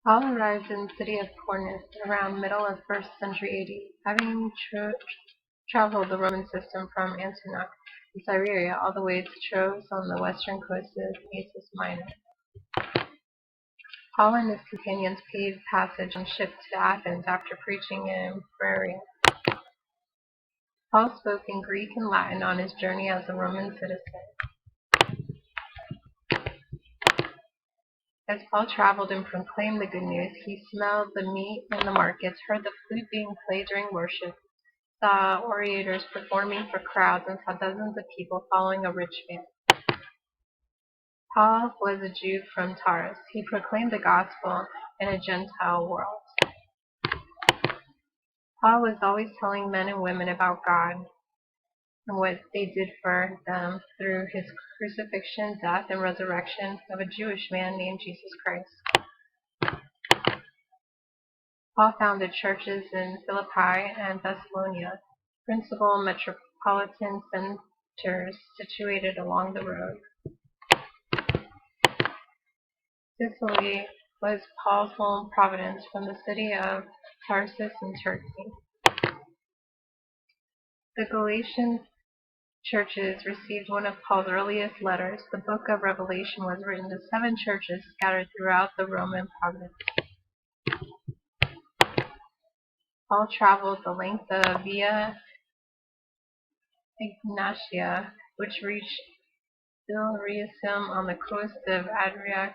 Paul arrived in the city of Corinth around middle of first century AD, having traveled the Roman system from Antioch in Syria all the way to Troas on the western coast of Asia Minor. Paul and his companions paid passage on ship to Athens after preaching in Berea. Paul spoke in Greek and Latin on his journey as a Roman citizen. As Paul traveled and proclaimed the good news, he smelled the meat in the markets, heard the flute being played during worship, saw orators performing for crowds, and saw dozens of people following a rich man. Paul was a Jew from Tarsus. He proclaimed the gospel in a Gentile world. Paul was always telling men and women about God and what they did for them through his crucifixion, death, and resurrection of a Jewish man named Jesus Christ. Paul founded churches in Philippi and Thessalonica, principal metropolitan centers situated along the road. Sicily was Paul's home province from the city of Tarsus in Turkey. The Galatian churches received one of Paul's earliest letters. The book of Revelation was written to 7 churches scattered throughout the Roman province. Paul traveled the length of Via Egnatia, which reached Illyricum on the coast of Adriatic